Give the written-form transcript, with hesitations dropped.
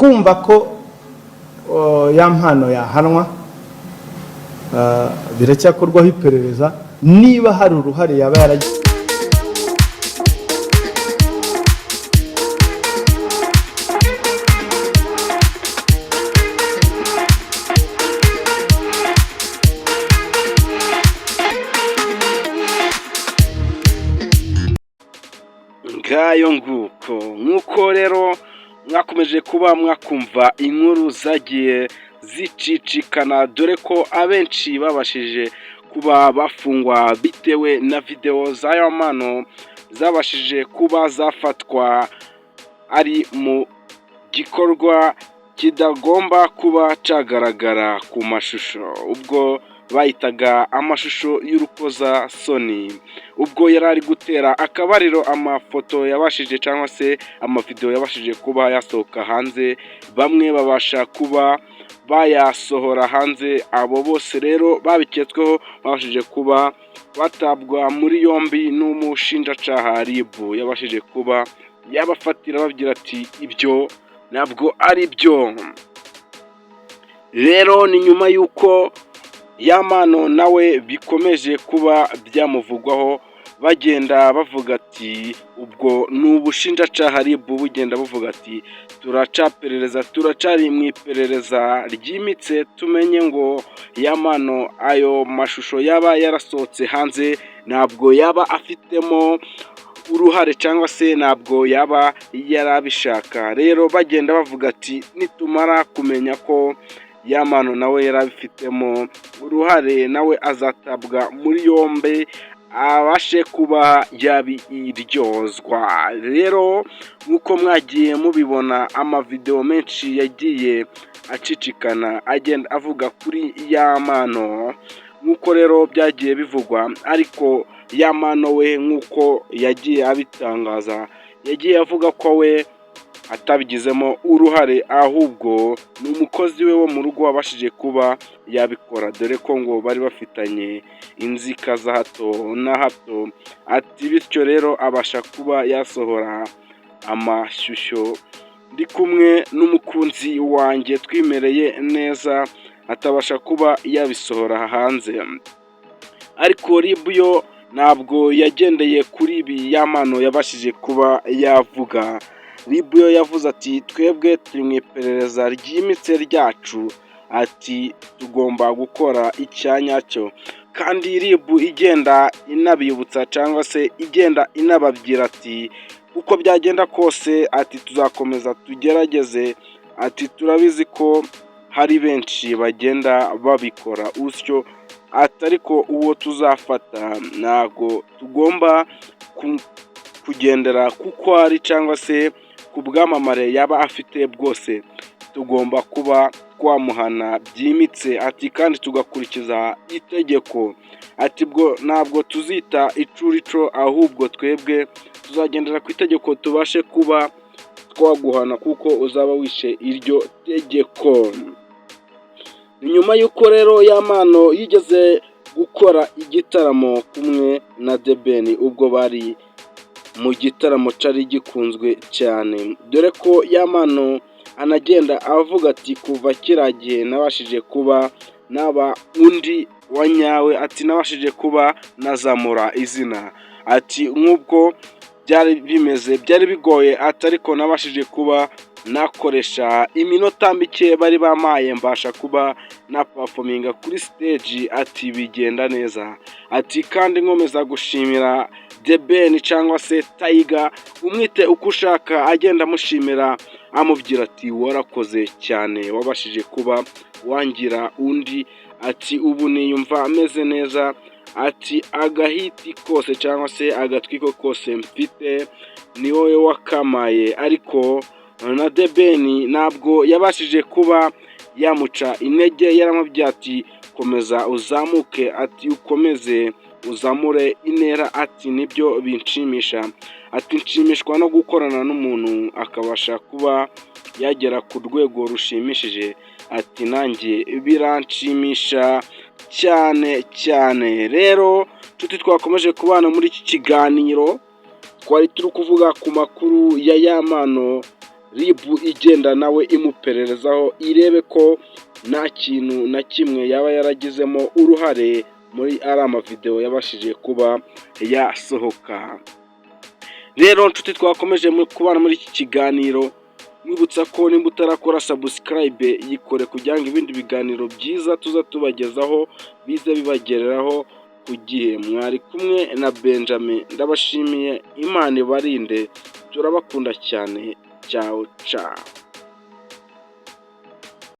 kumva ko ya mpano yahanwa biracyakorwaho iperereza niba hari uruhare yaba yaragize. ngayo nk'uko rero mwakomeje kuba mwakumva inkuru zagiye zicicikana, dore ko abenshi babashije kuba bafungwa bitewe na videwo z'aya mano zabashije kuba zafatwa ari mu gikorwa kidagomba kuba cyagaragara ku mashusho, ubwo bayitaga amashusho y'urukozasoni, ubwo yari ari gutera akabariro amafoto yabashije cyangwa se amavideo yabashije kuba yasohoka hanze, bamwe babasha kuba bayasohora hanze. Abo bose rero babiketsweho babashije kuba batabwa muri yombi n'umushinjacyaha RIB, yabashije kuba yabafatira babwira ati ibyo ntabwo ari byo. Rero ni nyuma y'uko Yamano nawe bikomeje kuba byamuvugwaho, bagenda bavuga ati ubwo ni ubushinjacyaha RIB bugenda buvuga ati turacaperereza, turacari mu iperereza ryimitse tumenye ngo Yamano ayo mashusho yaba yarasohotse hanze ntabwo yaba afitemo uruhare cyangwa se ntabwo yaba yarabishaka. Rero bagenda bavuga ati nitumara kumenya ko Yamano nawe yarabifitemo uruhare nawe azatabwa muri yombi abashe kuba yabiryozwa. Rero nk'uko mwagiye mubibona amavideo menshi yagiye acicikana agenda avuga kuri Yamano, nk'uko rero byagiye bivugwa, ariko Yamano we nk'uko yagiye abitangaza yagiye avuga ko we atabigizemo uruhare, ahubwo ni umukozi we wo mu rugo wabashije kuba yabikora, dore ko ngo bari bafitanye inzika za hato na hato. Ati bityo rero abasha kuba yasohora amashusho ndi kumwe n'umukunzi wanjye twimereye neza, atabasha kuba yabisohora hanze. Ariko RIB yo ntabwo yagendeye kuri ibi Yamano yabashije kuba yavuga. RIB yo yavuze ati twebwe turi mu iperereza ryimitse ryacu, ati tugomba gukora icyanyacyo, kandi RIB igenda inabibutsa cyangwa se igenda inababwira ati uko byagenda kose ati tuzakomeza tugerageze, ati turabizi ko hari benshi bagenda babikora usyo, ati ariko uwo tuzafata ntago tugomba kugendera kuko ari cyangwa se ku bwamamare yaba afite bwose, tugomba kuba twamuhana byimitse, ati kandi tugakurikiza itegeko, ati bwo ntabwo tuzita icurico, ahubwo twebwe tuzagendera ku itegeko tubashe kuba twaguhana kuko uzaba wishe iryo tegeko. Nyuma y'uko rero Yamano yigeze gukora igitaramo kumwe na The Ben, ubwo bari mu gitaramo cyari gikunzwe cyane, dore ko Yamano anagenda avuga ati kuva kiragiye nabashije kuba naba undi wa nyawe, ati nabashije kuba nazamura izina, ati nk'ubwo byari bimeze byari bigoye, ati ariko nabashije kuba nakoresha iminota mike bari bamaye mbasha kuba na performinga kuri stage, ati bigenda neza, ati kandi nkomeza gushimira The Ben cyangwa se Tiger, umwite uko ushaka, agenda amushimira amubwira ati warakoze cyane wabashije kuba wangira undi, ati ubu niyumva ameze neza, ati agahiti kose cyangwa se agatwiko kose mfite ni wowe wakamaye. Ariko na The Ben ntabwo yabashije kuba yamuca intege, yaramubwiye ati komeza uzamuke, ati ukomeze uzamure intera, ati nibyo binshimisha, ati nshimishwa no gukorana n'umuntu akabasha kuba yagera ku rwego rushimishije, ati nanjye biranshimisha cyane cyane. Rero tuti twakomeje kubana muri iki kiganiro, twari turi kuvuga ku makuru ya Yamano RIB igenda nawe imupererezaho irebe ko nta kintu na kimwe yaba yaragizemo uruhare muri ari amavideo yabashije kuba yasohoka. Rero nshuti twakomeje kubana muri iki kiganiro, mwibutsa ko nimba utarakora subscribe yikore kugira ngo ibindi biganiro byiza tuza tubagezaho bize bibagereraho ku gihe. Mwari kumwe na Benjamin, ndabashimiye, Imana ibarinde, turabakunda cyane, ciao ciao.